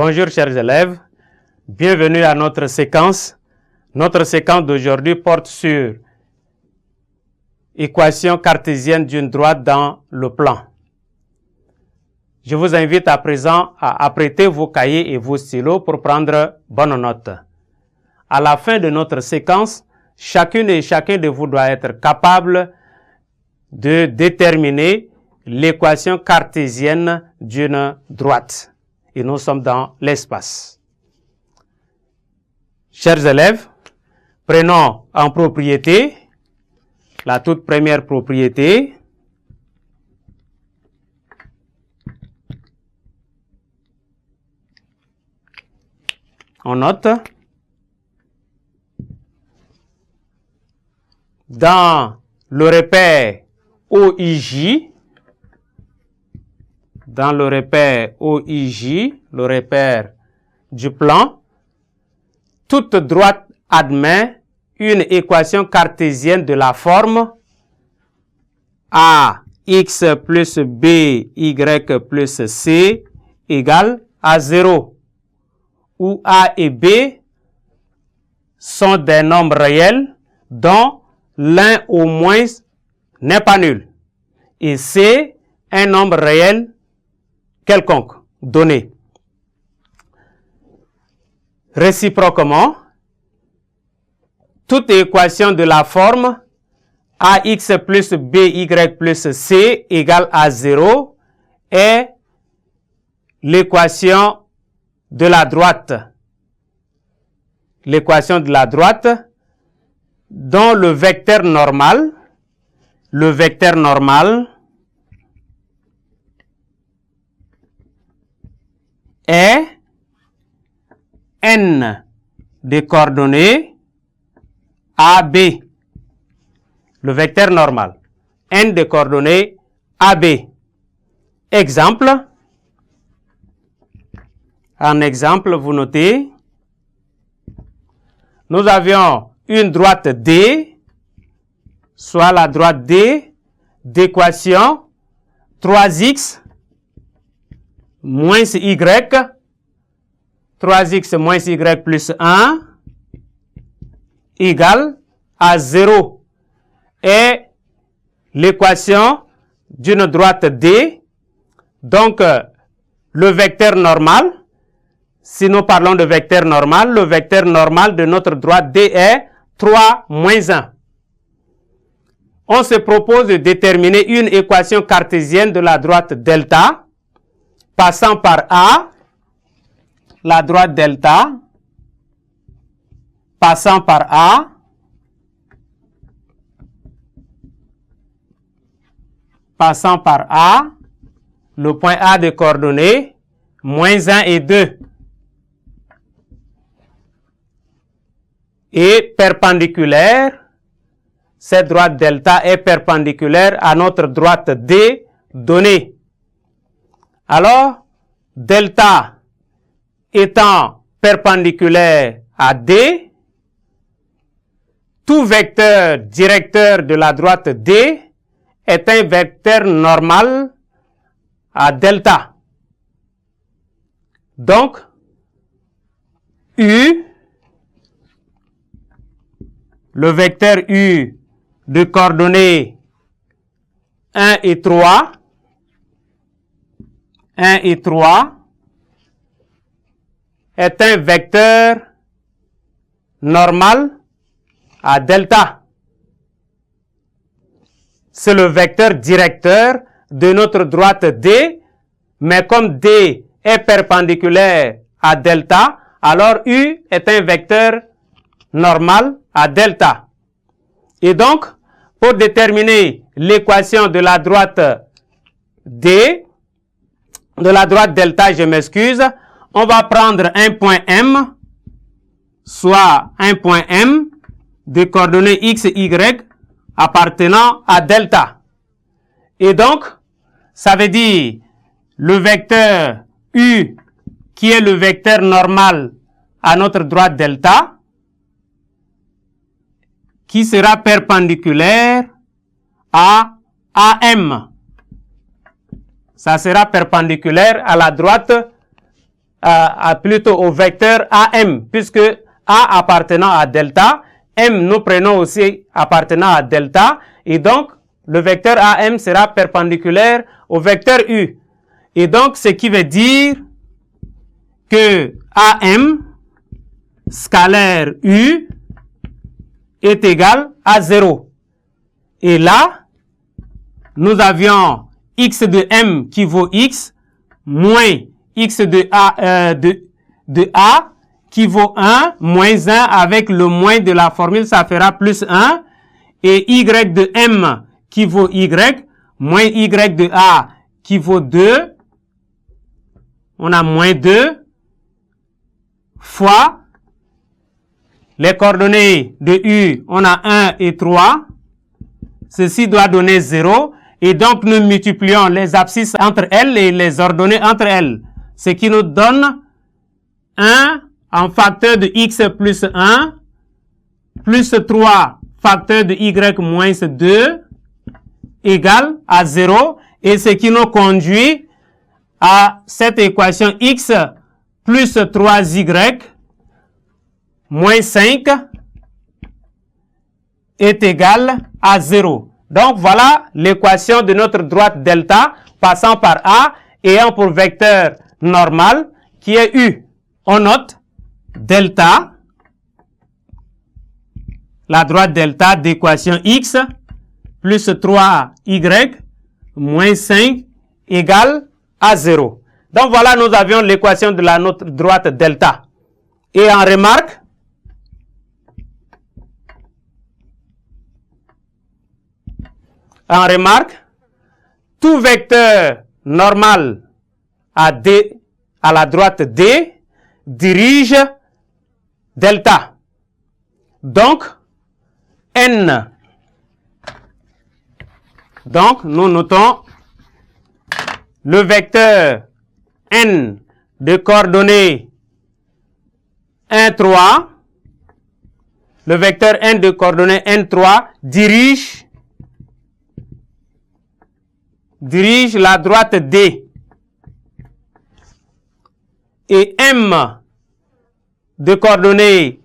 Bonjour chers élèves, bienvenue à notre séquence. Notre séquence d'aujourd'hui porte sur équation cartésienne d'une droite dans le plan. Je vous invite à présent à apprêter vos cahiers et vos stylos pour prendre bonne note. À la fin de notre séquence, chacune et chacun de vous doit être capable de déterminer l'équation cartésienne d'une droite. Et nous sommes dans l'espace. Chers élèves, prenons en propriété la toute première propriété. On note. Dans le repère OIJ, le repère du plan, toute droite admet une équation cartésienne de la forme AX plus BY plus C égale à 0, où A et B sont des nombres réels dont l'un au moins n'est pas nul, et C un nombre réel quelconque donné. Réciproquement, toute équation de la forme AX plus BY plus C égale à 0 est l'équation de la droite. L'équation de la droite dont le vecteur normal est n des coordonnées AB. Le vecteur normal, n des coordonnées AB. Exemple. En exemple, vous notez, nous avions une droite D, soit la droite D d'équation 3x moins y, 3x moins y plus 1 égale à 0 est l'équation d'une droite D. Donc, le vecteur normal, si nous parlons de vecteur normal, le vecteur normal de notre droite D est 3 moins 1. On se propose de déterminer une équation cartésienne de la droite delta, passant par A, la droite delta, passant par A, le point A de coordonnées, moins 1 et 2. Et perpendiculaire, cette droite delta est perpendiculaire à notre droite D donnée. Alors, delta étant perpendiculaire à D, tout vecteur directeur de la droite D est un vecteur normal à delta. Donc, U, le vecteur U de coordonnées 1 et 3, est un vecteur normal à delta. C'est le vecteur directeur de notre droite D, mais comme D est perpendiculaire à delta, alors U est un vecteur normal à delta. Et donc, pour déterminer l'équation de la droite D, de la droite delta, je m'excuse, on va prendre un point M, soit un point M de coordonnées X, Y appartenant à delta. Et donc, ça veut dire le vecteur U qui est le vecteur normal à notre droite delta, qui sera perpendiculaire à AM. Ça sera perpendiculaire à la droite plutôt au vecteur AM, puisque A appartenant à delta, M nous prenons aussi appartenant à delta, et donc le vecteur AM sera perpendiculaire au vecteur U. Et donc, ce qui veut dire que AM scalaire U est égal à 0. Et là, nous avions x de M qui vaut x, moins x de A qui vaut 1, moins 1 avec le moins de la formule, ça fera plus 1, et y de M qui vaut y, moins y de A qui vaut 2, on a moins 2, fois les coordonnées de U, on a 1 et 3, ceci doit donner 0, et donc nous multiplions les abscisses entre elles et les ordonnées entre elles, ce qui nous donne 1 en facteur de x plus 1, plus 3 facteur de y moins 2, égale à 0, et ce qui nous conduit à cette équation x plus 3y moins 5 est égal à 0. Donc voilà l'équation de notre droite delta passant par A ayant pour vecteur normal qui est U. On note delta, la droite delta d'équation x plus 3y moins 5 égale à 0. Donc voilà, nous avions l'équation de notre droite delta. Et en remarque, tout vecteur normal à la droite D dirige delta. Donc, N. Donc, nous notons le vecteur N de coordonnées 1, 3. Le vecteur N de coordonnées N3 dirige la droite D. Et M de coordonnées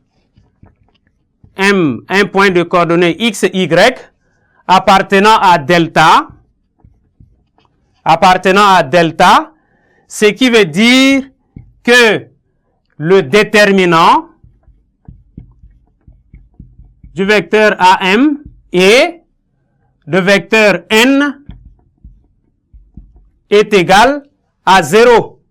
M, un point de coordonnées X, Y, appartenant à delta, ce qui veut dire que le déterminant du vecteur AM et de vecteur N est égal à 0.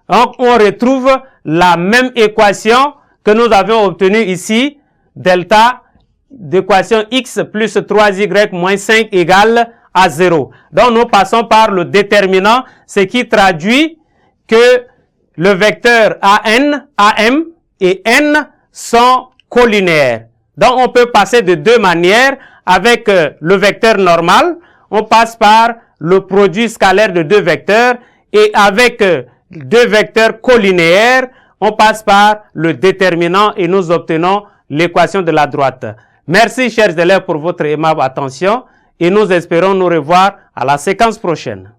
Donc, on retrouve la même équation que nous avions obtenue ici, delta d'équation x plus 3y moins 5 égale à 0. Donc, nous passons par le déterminant, ce qui traduit que le vecteur AM et N sont collinéaires. Donc, on peut passer de deux manières avec le vecteur normal. On passe par le produit scalaire de deux vecteurs et avec deux vecteurs collinéaires, on passe par le déterminant et nous obtenons l'équation de la droite. Merci chers élèves pour votre aimable attention et nous espérons nous revoir à la séquence prochaine.